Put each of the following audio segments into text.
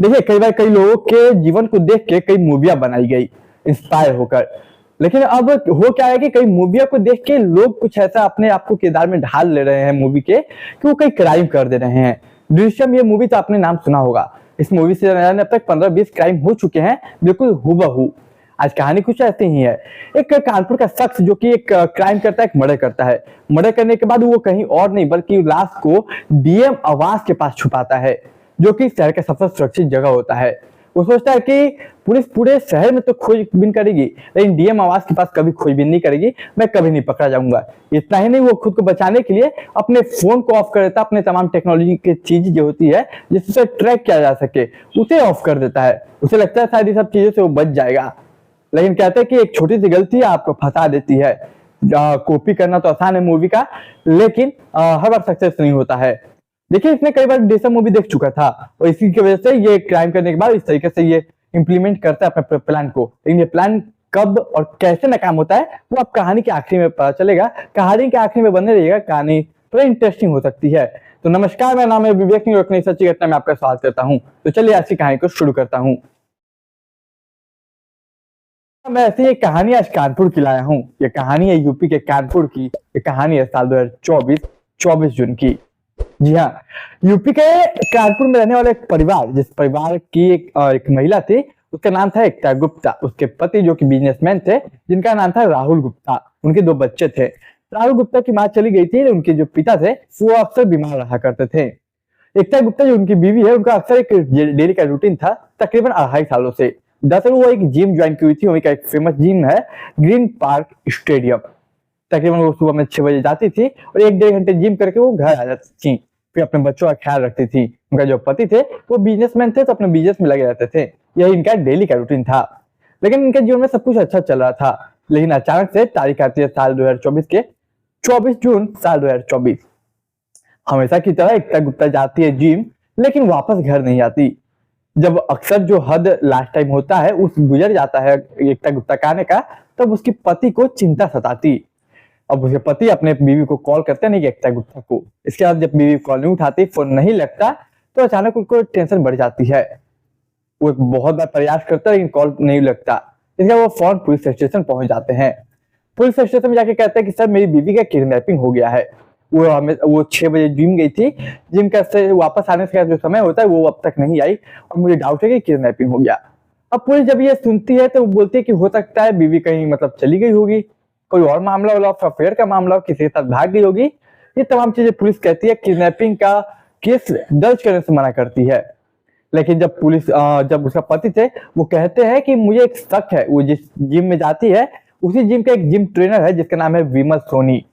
देखिए कई बार कई लोगों के जीवन को देख के कई मूवियाँ बनाई गई इंस्पायर होकर। लेकिन अब हो क्या है कि कई मूवियों को देख के लोग कुछ ऐसा अपने आप को किरदार में ढाल ले रहे हैं मूवी के कि वो कई क्राइम कर दे रहे हैं। दृश्यम ये मूवी तो आपने नाम सुना होगा। इस मूवी से अब तक 15-20 क्राइम हो चुके हैं, बिल्कुल हूबहू। आज कहानी कुछ ऐसी ही है। एक कानपुर का शख्स जो कि एक क्राइम करता है, एक मर्डर करता है। मर्डर करने के बाद वो कहीं और नहीं बल्कि लाश को डीएम आवास के पास छुपाता है, जो कि शहर का सबसे सुरक्षित जगह होता है। वो सोचता है कि पुलिस पूरे शहर में तो खोजबीन करेगी, लेकिन डीएम आवास के पास कभी खोजबीन नहीं करेगी, मैं कभी नहीं पकड़ा जाऊंगा। इतना ही नहीं, वो खुद को बचाने के लिए अपने फोन को ऑफ कर देता है, अपने तमाम टेक्नोलॉजी की चीज जो होती है जिससे ट्रैक किया जा सके उसे ऑफ कर देता है। उसे लगता है शायद ये सब चीजों से वो बच जाएगा, लेकिन कहते हैं कि एक छोटी सी गलती आपको फंसा देती है। कॉपी करना तो आसान है मूवी का, लेकिन हर बार सक्सेस नहीं होता है। देखिए इसने कई बार देशम मूवी देख चुका था और इसी की वजह से ये क्राइम करने के बाद इस तरीके से ये इंप्लीमेंट करता है अपने प्लान को। लेकिन ये प्लान कब और कैसे नाकाम होता है वो आप कहानी के आखिरी में पता चलेगा। कहानी के आखिरी में बने रहिएगा, कहानी थोड़ी इंटरेस्टिंग हो सकती है। तो नमस्कार, मेरा नाम है विवेक और एक नई सच्ची घटना में आपका स्वागत करता हूँ। तो चलिए आज की कहानी को शुरू करता हूँ। मैं ऐसी एक कहानी आज कानपुर की लाया हूँ। ये कहानी है यूपी के कानपुर की। ये कहानी है साल 2024 24 जून की। जी हाँ, यूपी के कानपुर में रहने वाला एक परिवार, जिस परिवार की एक महिला थी, उसका नाम था एकता गुप्ता। उसके पति जो कि बिजनेसमैन थे, जिनका नाम था राहुल गुप्ता। उनके 2 बच्चे थे। राहुल गुप्ता की माँ चली गई थी, उनके जो पिता थे वो अक्सर बीमार रहा करते थे। एकता गुप्ता जो उनकी बीवी है, उनका अक्सर एक डेली का रूटीन था तकरीबन 2.5 सालों से। दरअसल वो एक जिम ज्वाइन की हुई थी, वहीं का एक फेमस जिम है ग्रीन पार्क स्टेडियम। तकरीबन वो सुबह में 6 बजे जाती थी और 1-1.5 घंटे जिम करके वो घर आ जाती थी। फिर अपने बच्चों का ख्याल रखती थी। उनका जो पति थे वो बिजनेसमैन थे, तो अपने बिजनेस में लगे रहते थे। यही इनका डेली का रूटीन था। लेकिन इनके जीवन में सब कुछ अच्छा चल रहा था। लेकिन अचानक से तारीख आती है साल 2024 के 24 जून साल 2024। हमेशा की तरह एकता गुप्ता जाती है जिम, लेकिन वापस घर नहीं आती। जब अक्सर जो हद लास्ट टाइम होता है उस गुजर जाता है एकता गुप्ता का आने का, तब उसके पति को चिंता सताती। अब उसके पति अपने बीवी को कॉल करते नहीं कि एकता गुप्ता को। इसके बाद जब बीवी कॉल नहीं उठाती, फोन नहीं लगता, तो अचानक उनको टेंशन बढ़ जाती है। वो बहुत बार प्रयास करता है लेकिन कॉल नहीं लगता। इसके बाद वो फौरन पुलिस स्टेशन पहुंच जाते हैं। पुलिस स्टेशन में जाके कहते हैं कि सर मेरी बीवी का किडनैपिंग हो गया है। वो 6 बजे जिम गई थी, जिम का से वापस आने का जो समय होता है वो अब तक नहीं आई और मुझे डाउट है कि किडनैपिंग हो गया। अब पुलिस जब ये सुनती है तो वो बोलती है कि हो सकता है बीवी कहीं मतलब चली गई होगी, कोई और मामला हो, अफेयर का मामला हो, किसी के साथ भाग गई होगी। ये तमाम चीजें पुलिस कहती है। किडनैपिंग का केस दर्ज करने से मना करती है। लेकिन जब पुलिस जब उसका पति थे वो कहते हैं कि मुझे एक शक है, वो जिस जिम में जाती है उसी जिम का एक जिम ट्रेनर है जिसका नाम है विमल सोनी।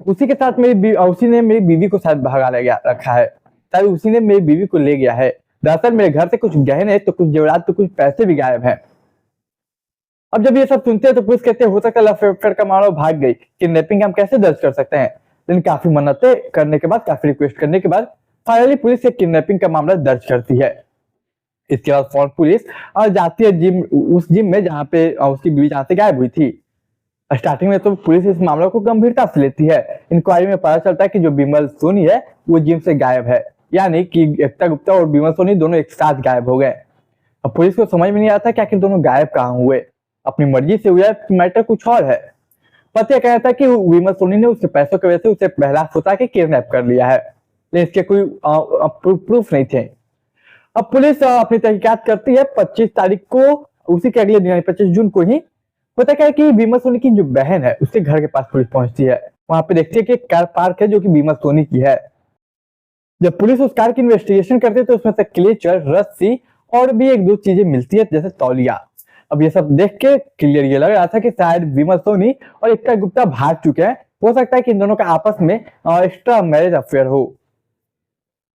उसी के साथ उसी ने मेरी बीवी को शायद भगा ले गया रखा है, शायद उसी ने मेरी बीवी को ले गया है। दरअसल मेरे घर से कुछ गहने तो कुछ जेवरात तो कुछ पैसे भी गायब है। अब जब ये सब सुनते हैं तो पुलिस कहते हैं हो सकता है अफेयर का मामला भाग गई, किडनैपिंग हम कैसे दर्ज कर सकते हैं। लेकिन काफी मन्नतें करने के बाद, काफी रिक्वेस्ट करने के बाद फाइनली पुलिस एक किडनैपिंग का मामला दर्ज करती है। इसके बाद फौरन पुलिस जाती है जिम, उस जिम में जहाँ पे उसकी बीवी जहाँ से गायब हुई थी। स्टार्टिंग में तो पुलिस इस मामले को गंभीरता से लेती है। इंक्वायरी में पता चलता है कि जो विमल सोनी है वो जिम से गायब है, यानी कि एकता गुप्ता और विमल सोनी दोनों एक साथ गायब हो गए। अब पुलिस को समझ में नहीं आता कि आखिर दोनों गायब कहाँ हुए, अपनी मर्जी से हुआ मैटर कुछ और है। पति कहता है कि विमल सोनी ने उसके पैसों की वजह से उसे पहला सोचा कि किडनैप कर लिया है, लेकिन इसके कोई प्रूफ नहीं थे। अब पुलिस अपनी तहकीकात करती है। 25 तारीख को, उसी के अगले दिन 25 जून को ही होता क्या है कि विमल सोनी की जो बहन है उसके घर के पास पुलिस पहुंचती है। वहां पे देखती है कि एक कार पार्क है जो कि विमल सोनी की है। जब पुलिस उस कार की इन्वेस्टिगेशन करती है तो उसमें से क्लेचर, रस्सी और भी 1-2 चीजें मिलती है जैसे तौलिया। अब ये सब देख के क्लियर ये लग रहा था कि शायद विमल सोनी और एकता गुप्ता भाग चुके हैं। हो सकता है कि इन दोनों का आपस में एक्स्ट्रा मैरिज अफेयर हो।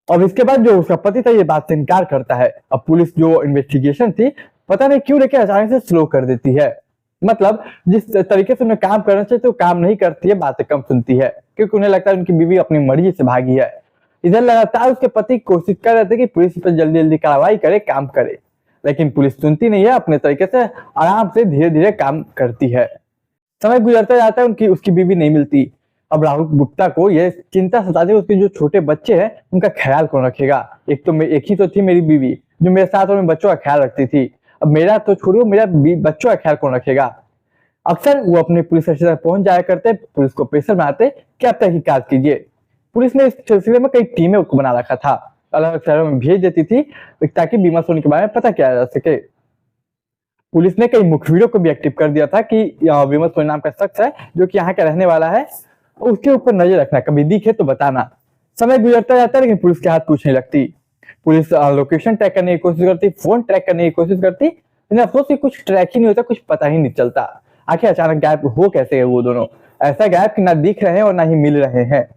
अब इसके बाद जो उसका पति था ये बात से इनकार करता है। अब पुलिस जो इन्वेस्टिगेशन थी पता नहीं क्यों लेके अचानक से स्लो कर देती है। मतलब जिस तरीके से उन्हें काम करना चाहिए तो काम नहीं करती है, बातें कम सुनती है, क्योंकि उन्हें लगता है उनकी बीवी अपनी मर्जी से भागी है। इधर लगातार उसके पति कोशिश कर रहे थे कि पुलिस पर जल्दी जल्दी कार्रवाई करे, काम करे, लेकिन पुलिस सुनती नहीं है। अपने तरीके से आराम से धीरे धीरे काम करती है। समय गुजरता जाता है, उसकी बीवी नहीं मिलती। अब राहुल गुप्ता को यह चिंता सताती है उसके जो छोटे बच्चे हैं उनका ख्याल कौन रखेगा। एक ही तो थी मेरी बीवी, जो मेरे साथ और मेरे बच्चों का ख्याल रखती थी। अब मेरा तो छोड़ो, मेरा बच्चों का ख्याल कौन रखेगा। अक्सर वो अपने पुलिस स्टेशन तक पहुंच जाया करते, पुलिस को प्रेशर बनाते कि आप तहकीकात कीजिए। पुलिस ने इस सिलसिले में कई टीमें को बना रखा था, अलग अलग शहरों में भेज देती थी ताकि बीमा सोनी के बारे में पता किया जा सके। पुलिस ने कई मुखबिरों को भी एक्टिव कर दिया था कि बीमा सोनी नाम का शख्स है जो कि यहाँ का रहने वाला है, उसके ऊपर नजर रखना, कभी दिखे तो बताना। समय गुजरता जाता है लेकिन पुलिस के हाथ कुछ नहीं लगती। पुलिस लोकेशन ट्रैक करने की कोशिश करती, फोन ट्रैक करने की कोशिश करती, लेकिन अफसोस कि कुछ ट्रैक ही नहीं होता, कुछ पता ही नहीं चलता। आखिर अचानक गायब हो कैसे है वो दोनों, ऐसा गायब कि ना दिख रहे हैं और ना ही मिल रहे हैं।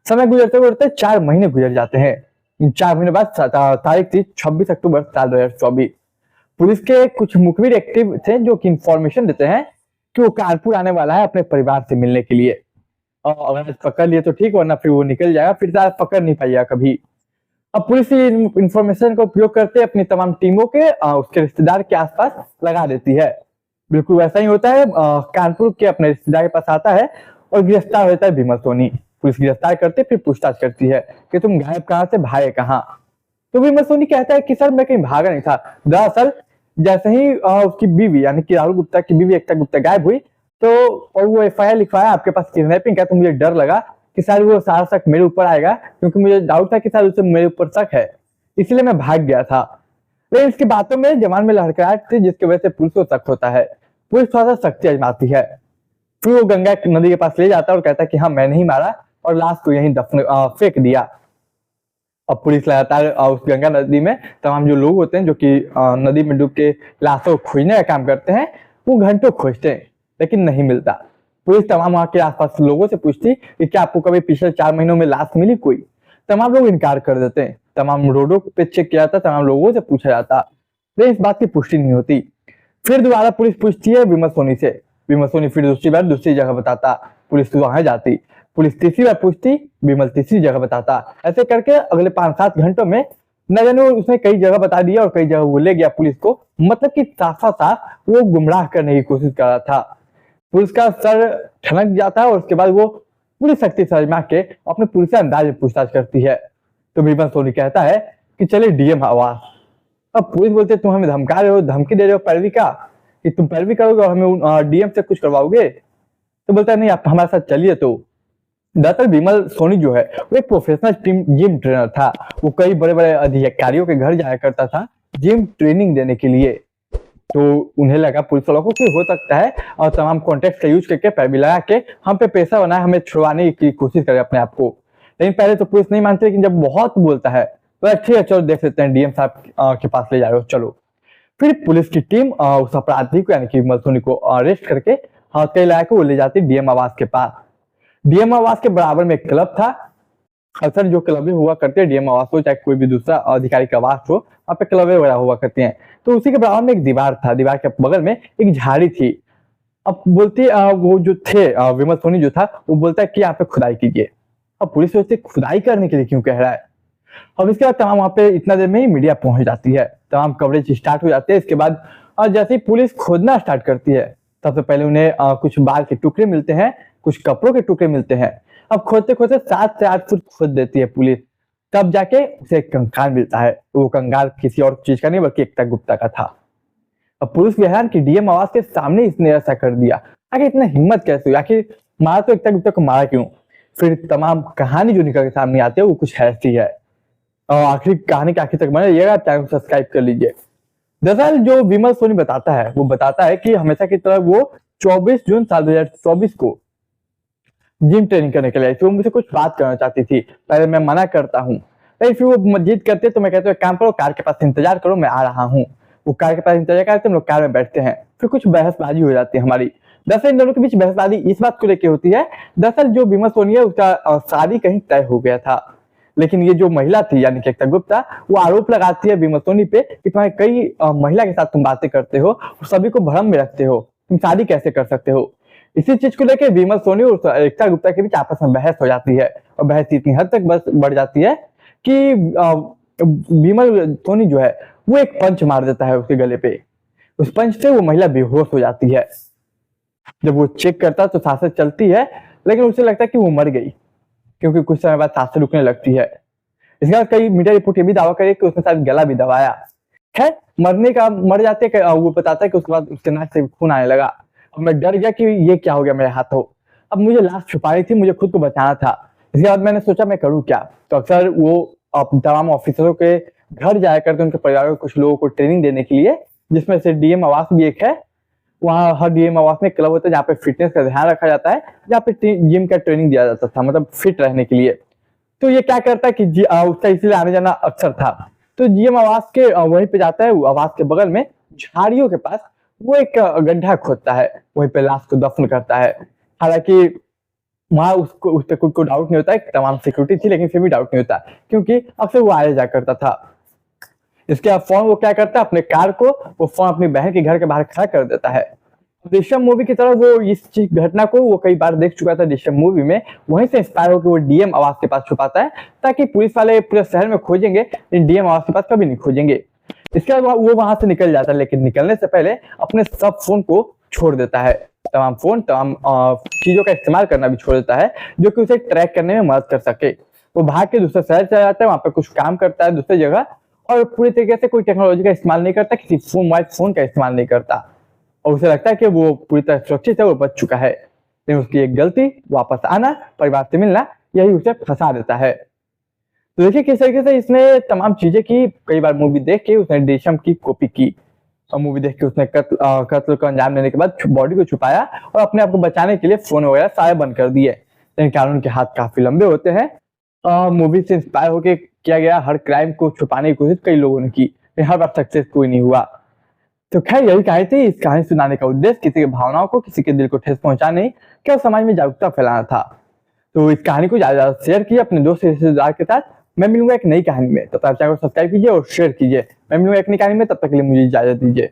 समय गुजरते गुजरते 4 महीने गुजर जाते हैं। इन 4 महीने बाद तारीख थी 26 अक्टूबर साल 2024। पुलिस के कुछ मुखबिर एक्टिव थे जो कि इंफॉर्मेशन देते हैं कि वो कानपुर आने वाला है अपने परिवार से मिलने के लिए। और अगर पकड़ लिए तो ठीक, वरना फिर वो निकल जाएगा, फिर शायद पकड़ नहीं पाएगा कभी। अब पुलिस इंफॉर्मेशन का उपयोग करते अपनी तमाम टीमों के उसके रिश्तेदार के आसपास लगा देती है। बिल्कुल वैसा ही होता है, कानपुर के अपने रिश्तेदार के पास आता है और गिरफ्तार हो जाता है बीमा सोनी। पुलिस गिरफ्तार करते फिर पूछताछ करती है कि तुम गायब कहाँ से, भागे कहाँ। तो बीमा सोनी कहता है कि सर मैं कहीं भागा नहीं था। दरअसल जैसे ही उसकी बीवी यानी कि राहुल गुप्ता की बीवी एकता गुप्ता गायब हुई तो और वो FIR लिखवाया आपके पास किडनैपिंग का, तो मुझे डर लगा कि शायद वो सारा शक मेरे ऊपर आएगा, क्योंकि मुझे डाउट था कि शायद उसे मेरे ऊपर शक है, इसलिए मैं भाग गया था। लेकिन इसकी बातों में जमान में लड़खड़ाहट थी जिसकी वजह से पुलिस को शक होता है। पुलिस थोड़ा सा सख्ती आजमाती है, फिर वो गंगा नदी के पास ले जाता है और कहता है कि हाँ मैं नहीं मारा और लाश को यहीं दफन फेंक दिया। अब पुलिस लगातार उस गंगा नदी में तमाम जो लोग होते हैं जो कि नदी में डूब के लाशों को खोजने का काम करते हैं, वो घंटों खोजते हैं लेकिन नहीं मिलता। पुलिस तमाम वहां के आसपास लोगों से पूछती कि क्या आपको कभी पिछले 4 महीनों में लाश मिली कोई। तमाम लोग इनकार कर देते हैं। तमाम रोडों पे चेक किया जाता, तमाम लोगों से पूछा जाता, लेकिन इस बात की पुष्टि नहीं होती। फिर दोबारा पुलिस पूछती है विमल सोनी से, विमल सोनी फिर दूसरी बार दूसरी जगह बताता, पुलिस वहां जाती, पुलिस तीसरी बार पूछती, विमल तीसरी जगह बताता। ऐसे करके अगले 5-7 घंटों में न जाने उसने कई जगह बता दिया और कई जगह वो ले गया पुलिस को, मतलब कि साफ वो गुमराह करने की कोशिश कर रहा था। पुलिस का सर ठनक जाता है और उसके बाद वो पूरी शक्ति से आजमा के अपने पुलिस अंदाज में पूछताछ करती है। तो विमल सोनी कहता है कि चले DM आवास। अब पुलिस बोलते तुम हमें धमका रहे हो, धमकी दे रहे हो पैरवी का, कि तुम पैरवी करोगे और हमें DM से कुछ करवाओगे। तो बोलता है नहीं आप हमारे साथ चलिए। तो दरअसल विमल सोनी जो है वो एक प्रोफेशनल जिम ट्रेनर था। वो कई बड़े बड़े अधिकारियों के घर जाया करता था जिम ट्रेनिंग देने के लिए। तो उन्हें लगा पुलिस वालों को कि हो सकता है और तमाम कॉन्टेक्ट का यूज करके पैरवी लगा के हम पे पैसा बनाए, हमें छुड़वाने की कोशिश करे अपने आप को। लेकिन पहले तो पुलिस नहीं मानती, लेकिन जब बहुत बोलता है तो ठीक है चलो देख लेते हैं, DM साहब के पास ले जा रहे हो चलो। फिर पुलिस की टीम उस अपराधी को यानी कि विमल सोनी को अरेस्ट करके हत्या लगा के वो ले जाती DM आवास के पास। DM आवास के बराबर में एक क्लब था। अक्सर जो क्लबें हुआ करते हैं DM आवास हो चाहे कोई भी दूसरा अधिकारी का आवास हो, वहाँ पे क्लबें वगैरह हुआ करती हैं। तो उसी के बराबर में एक दीवार था, दीवार के बगल में एक झाड़ी थी। अब बोलती वो जो थे विमल सोनी जो था वो बोलता है कि यहाँ पे खुदाई कीजिए। अब पुलिस सोचती खुदाई करने के लिए क्यों कह रहा है। अब इसके बाद तमाम वहाँ पे इतना देर में ही मीडिया पहुंच जाती है, तमाम कवरेज स्टार्ट हो जाती है। इसके बाद जैसे ही पुलिस खोदना स्टार्ट करती है सबसे पहले उन्हें कुछ बाल के टुकड़े मिलते हैं, कुछ कपड़ों के टुकड़े मिलते हैं। अब खोदते खोदते 7 से 8 फुट खोद देती है पुलिस, तब जाके उसे एक कंकाल मिलता है। वो कंकाल किसी और चीज का नहीं बल्कि एकता गुप्ता का था। अब पुलिस हैरान कि DM आवास के सामने इसने ऐसा कर दिया, आखिर इतना हिम्मत कैसे हुई, आखिर मारा तो एकता गुप्ता को मारा क्यों। फिर तमाम कहानी जो निकल के सामने आती है वो कुछ ऐसी है। और आखिर कहानी के आखिर तक बने रहिएगा, चैनल को सब्सक्राइब कर लीजिए। दरअसल जो विमल सोनी बताता है वो बताता है कि हमेशा की तरह वो 24 जून साल 2024 को जिम ट्रेनिंग करने के लिए वो मुझसे कुछ बात करना चाहती थी। पहले मैं मना करता हूँ, लेकिन फिर वो जिद करते तो मैं कहता हूँ काम करो, कार के पास इंतजार करो, मैं आ रहा हूँ। वो कार के पास इंतजार करते, हम लोग कार में बैठते हैं, फिर कुछ बहसबाजी हो जाती है हमारी। दरअसल इन दोनों के बीच बहसबाजी इस बात को लेकर होती है, दरअसल जो विमल सोनी है उसका शादी कहीं तय हो गया था, लेकिन ये जो महिला थी यानी कि एकता गुप्ता वो आरोप लगाती है विमल सोनी पे कि तुम्हारे कई महिला के साथ तुम बातें करते हो और सभी को भ्रम में रखते हो, तुम शादी कैसे कर सकते हो। इसी चीज को लेकर विमल सोनी और एकता गुप्ता के बीच आपस में बहस हो जाती है और बहस इतनी हद तक बस बढ़ जाती है कि विमल सोनी जो है वो एक पंच मार देता है उसके गले पे। उस पंच से वो महिला बेहोश हो जाती है। जब वो चेक करता है तो सांसें चलती है, लेकिन उसे लगता है कि वो मर गई, क्योंकि कुछ समय बाद सांसें रुकने लगती है। इसके बाद कई मीडिया रिपोर्ट ये भी दावा करे कि उसने शायद गला भी दबाया। खैर मर जाते हैं वो बताता है कि उसके बाद उसके नाक से खून आने लगा। अब मैं डर गया कि ये क्या हो गया मेरे हाथों। अब मुझे लाश छुपानी थी, मुझे खुद को बचाना था। इसके बाद मैंने सोचा मैं करूँ क्या। तो अक्सर वो तमाम ऑफिसरों के घर जाया करते, उनके परिवार के कुछ लोगों को ट्रेनिंग देने के लिए, जिसमें से डीएम आवास भी एक है। वहाँ हर डीएम आवास में क्लब होता है जहाँ पे फिटनेस का ध्यान रखा जाता है, जहाँ पे जिम का ट्रेनिंग दिया जाता था, मतलब फिट रहने के लिए। तो ये क्या करता है कि उसका इसलिए आने जाना अक्सर था। तो जीएम आवास के वहीं पे जाता है, आवास के बगल में झाड़ियों के पास वो एक गड्ढा खोदता है, वहीं पे लाश को दफन करता है। हालांकि वहां उसको उस पर कोई डाउट नहीं होता है, तमाम सिक्योरिटी थी, लेकिन फिर भी डाउट नहीं होता क्योंकि अक्सर वो आया जा करता था। इसके बाद फोन वो क्या करता है, अपने कार को वो फोन अपनी बहन के घर के बाहर खड़ा कर देता है। दृश्यम मूवी की तरह वो इस घटना को वो कई बार देख चुका था दृश्यम मूवी में, वहीं से इंस्पायर होकर वो डीएम आवास के पास छुपाता है ताकि पुलिस वाले पूरे शहर में खोजेंगे, लेकिन डीएम आवास के पास कभी नहीं खोजेंगे। इसके बाद वो वहां से निकल जाता है, लेकिन निकलने से पहले अपने सब फोन को छोड़ देता है। तमाम चीजों का इस्तेमाल करना भी छोड़ देता है जो कि उसे ट्रैक करने में मदद कर सके। वो भाग के दूसरे शहर चला जाता है, वहां पर कुछ काम करता है दूसरी जगह, और पूरी तरीके से कोई टेक्नोलॉजी का इस्तेमाल नहीं करता, किसी मोबाइल फोन का इस्तेमाल नहीं करता, और उसे लगता है कि वो पूरी तरह सुरक्षित है, वो बच चुका है। लेकिन उसकी एक गलती, वापस आना, परिवार से मिलना, यही उसे फंसा देता है। तो देखिए किस तरीके से इसने तमाम चीजें की। कई बार मूवी देख के उसने दृश्यम की कॉपी की, और मूवी देख के उसने कत्ल को अंजाम देने के बाद बॉडी को छुपाया और अपने आप को बचाने के लिए फोन वगैरह सारे बंद कर दिए। लेकिन कानून के हाथ काफी लंबे होते हैं। मूवी से इंस्पायर होकर किया गया हर क्राइम को छुपाने की कोशिश कई लोगों ने की, लेकिन हर बार सक्सेस कोई नहीं हुआ। तो खैर यही कहानी थी। इस कहानी सुनाने का उद्देश्य किसी की भावनाओं को, किसी के दिल को ठेस पहुंचाने, क्या समाज में जागरूकता फैलाना था। तो इस कहानी को ज्यादा शेयर कीजिए अपने दोस्त रिश्तेदार के साथ। मैं मिलूंगा एक नई कहानी में, तब तक चैनल को सब्सक्राइब कीजिए और शेयर कीजिए। मैं मिलूंगा एक नई कहानी में, तब तक के लिए मुझे इजाजत दीजिए।